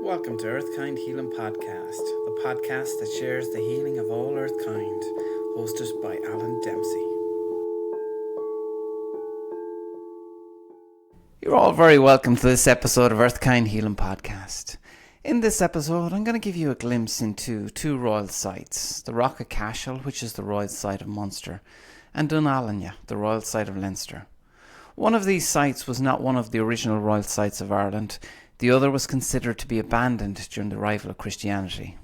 Welcome to Earthkind Healing Podcast, the podcast that shares the healing of all Earthkind, hosted by Alan Dempsey. You're all very welcome to this episode of Earthkind Healing Podcast. In this episode, I'm going to give you a glimpse into two royal sites, the Rock of Cashel, which is the royal site of Munster, and Dún Ailinne, the royal site of Leinster. One of these sites was not one of the original royal sites of Ireland. The other was considered to be abandoned during the arrival of Christianity.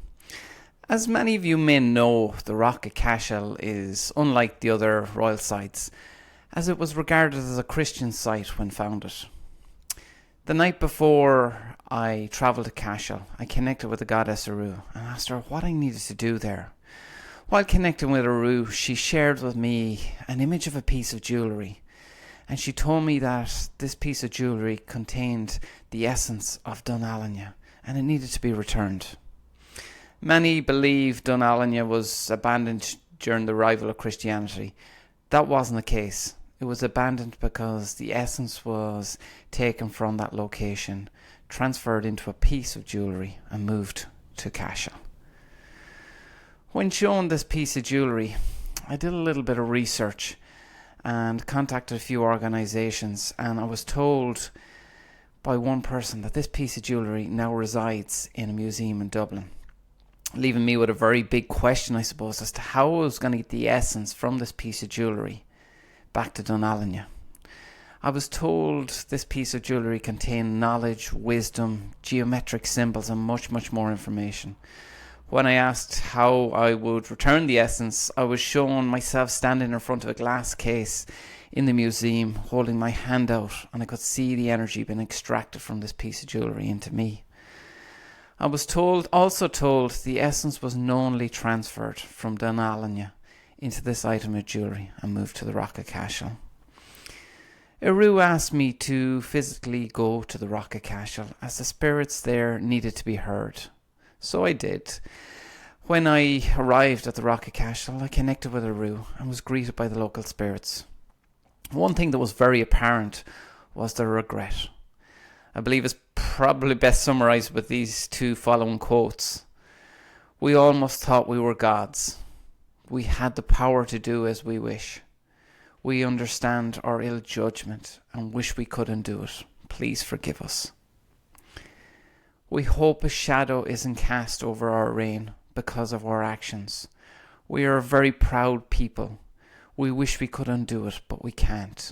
As many of you may know, the Rock of Cashel is unlike the other royal sites, as it was regarded as a Christian site when founded. The night before I travelled to Cashel, I connected with the goddess Aru and asked her what I needed to do there. While connecting with Aru, she shared with me an image of a piece of jewellery. And she told me that this piece of jewellery contained the essence of Dún Ailinne and it needed to be returned. Many believe Dún Ailinne was abandoned during the arrival of Christianity. That wasn't the case. It was abandoned because the essence was taken from that location, transferred into a piece of jewellery and moved to Cashel. When shown this piece of jewellery, I did a little bit of research and contacted a few organisations, and I was told by one person that this piece of jewellery now resides in a museum in Dublin, leaving me with a very big question, I suppose, as to how I was going to get the essence from this piece of jewellery back to Dún Ailinne. I was told this piece of jewellery contained knowledge, wisdom, geometric symbols and much more information. When I asked how I would return the essence, I was shown myself standing in front of a glass case in the museum, holding my hand out, and I could see the energy being extracted from this piece of jewellery into me. I was also told the essence was knowingly transferred from Dún Ailinne into this item of jewellery and moved to the Rock of Cashel. Aru asked me to physically go to the Rock of Cashel as the spirits there needed to be heard. So I did. When I arrived at the Rock of Cashel, I connected with Aru and was greeted by the local spirits. One thing that was very apparent was the regret. I believe it's probably best summarised with these two following quotes. We almost thought we were gods. We had the power to do as we wish. We understand our ill judgment and wish we could undo it. Please forgive us. We hope a shadow isn't cast over our reign because of our actions. We are a very proud people. We wish we could undo it, but we can't.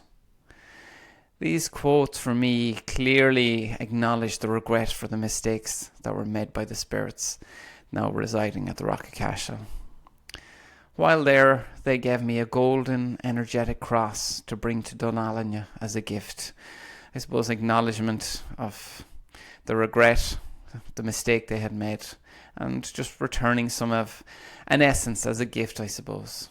These quotes for me clearly acknowledge the regret for the mistakes that were made by the spirits now residing at the Rock of Cashel. While there, they gave me a golden energetic cross to bring to Dún Ailinne as a gift. I suppose acknowledgement of the regret, the mistake they had made, and just returning some of an essence as a gift, I suppose.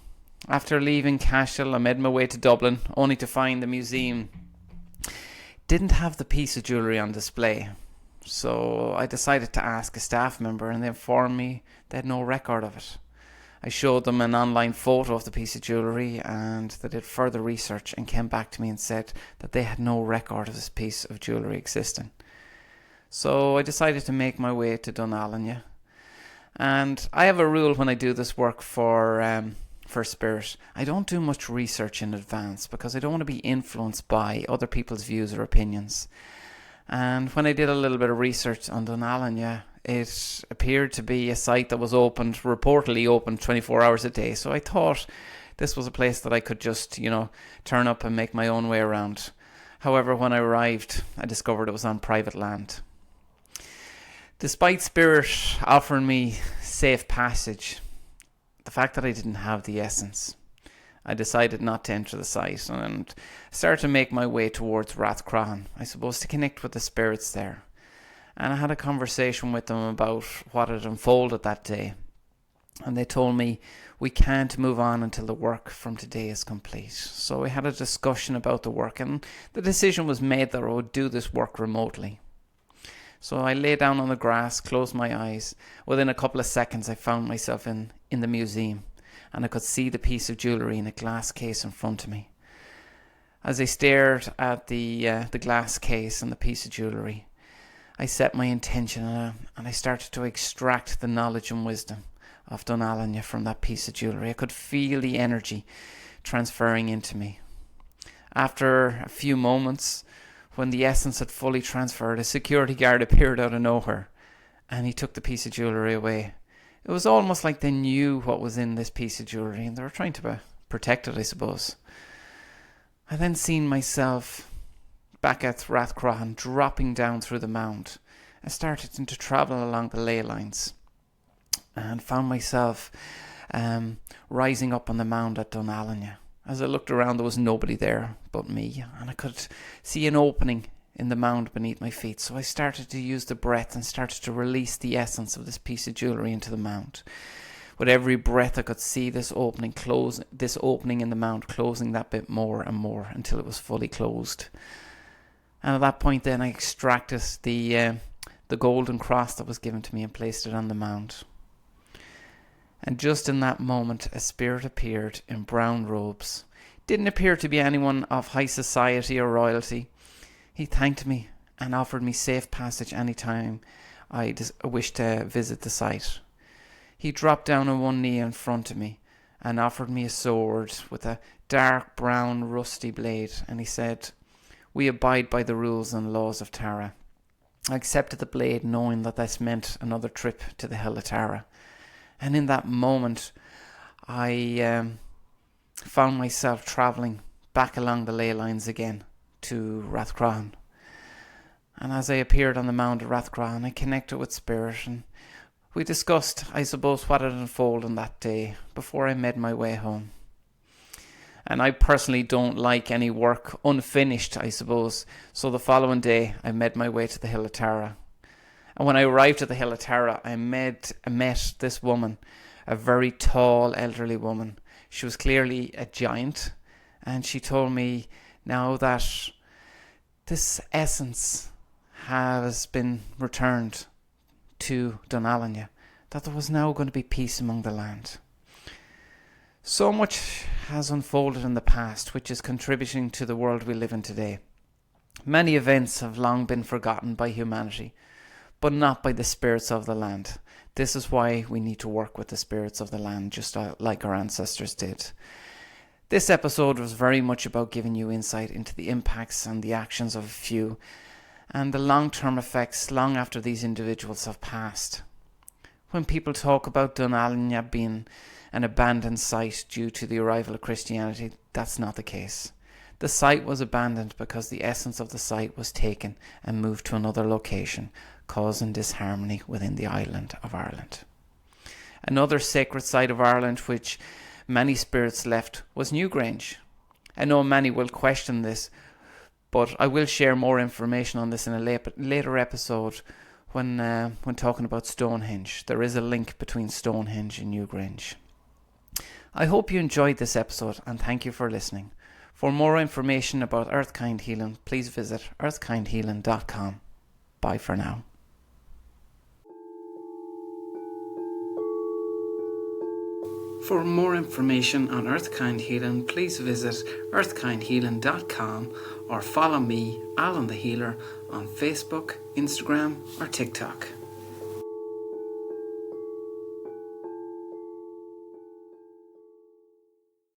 After leaving Cashel, I made my way to Dublin, only to find the museum didn't have the piece of jewellery on display. So I decided to ask a staff member, and they informed me they had no record of it. I showed them an online photo of the piece of jewellery, and they did further research and came back to me and said that they had no record of this piece of jewellery existing. So I decided to make my way to Dún Ailinne. And I have a rule when I do this work for spirit. I don't do much research in advance because I don't want to be influenced by other people's views or opinions. And when I did a little bit of research on Dún Ailinne, it appeared to be a site that was reportedly open 24 hours a day. So I thought this was a place that I could just, turn up and make my own way around. However, when I arrived, I discovered it was on private land. Despite Spirit offering me safe passage, the fact that I didn't have the essence, I decided not to enter the site and started to make my way towards Rathcroghan, I suppose, to connect with the spirits there. And I had a conversation with them about what had unfolded that day. And they told me we can't move on until the work from today is complete. So we had a discussion about the work, and the decision was made that I would do this work remotely. So I lay down on the grass, closed my eyes. Within a couple of seconds, I found myself in the museum, and I could see the piece of jewellery in a glass case in front of me. As I stared at the glass case and the piece of jewellery, I set my intention and I started to extract the knowledge and wisdom of Dún Ailinne from that piece of jewellery. I could feel the energy transferring into me. After a few moments, when the essence had fully transferred, a security guard appeared out of nowhere and he took the piece of jewellery away. It was almost like they knew what was in this piece of jewellery and they were trying to protect it, I suppose. I then seen myself back at Rathcroghan, dropping down through the mound. I started to travel along the ley lines and found myself rising up on the mound at Dún Ailinne. As I looked around, there was nobody there but me, and I could see an opening in the mound beneath my feet. So I started to use the breath and started to release the essence of this piece of jewellery into the mound. With every breath, I could see this opening in the mound closing that bit more and more until it was fully closed. And at that point then I extracted the golden cross that was given to me and placed it on the mound. And just in that moment, a spirit appeared in brown robes. Didn't appear to be anyone of high society or royalty. He thanked me and offered me safe passage any time I wished to visit the site. He dropped down on one knee in front of me and offered me a sword with a dark brown rusty blade, and he said, "We abide by the rules and laws of Tara." I accepted the blade, knowing that this meant another trip to the Hill of Tara. And in that moment, I found myself travelling back along the ley lines again to Rathcroghan. And as I appeared on the mound of Rathcroghan, I connected with Spirit, and we discussed, I suppose, what had unfolded that day before I made my way home. And I personally don't like any work unfinished, I suppose. So the following day, I made my way to the Hill of Tara. And when I arrived at the Hill of Tara, I met this woman, a very tall, elderly woman. She was clearly a giant. And she told me now that this essence has been returned to Dún Ailinne, that there was now going to be peace among the land. So much has unfolded in the past, which is contributing to the world we live in today. Many events have long been forgotten by humanity, but not by the spirits of the land. This is why we need to work with the spirits of the land, just like our ancestors did. This episode was very much about giving you insight into the impacts and the actions of a few, and the long-term effects long after these individuals have passed. When people talk about Dún Ailinne being an abandoned site due to the arrival of Christianity, that's not the case. The site was abandoned because the essence of the site was taken and moved to another location, causing disharmony within the island of Ireland. Another sacred site of Ireland which many spirits left was Newgrange. I know many will question this, but I will share more information on this in a later episode when talking about Stonehenge. There is a link between Stonehenge and Newgrange. I hope you enjoyed this episode and thank you for listening. For more information about Earthkind Healing, please visit earthkindhealing.com. Bye for now. For more information on Earthkind Healing, please visit earthkindhealing.com or follow me, Alan the Healer, on Facebook, Instagram or TikTok.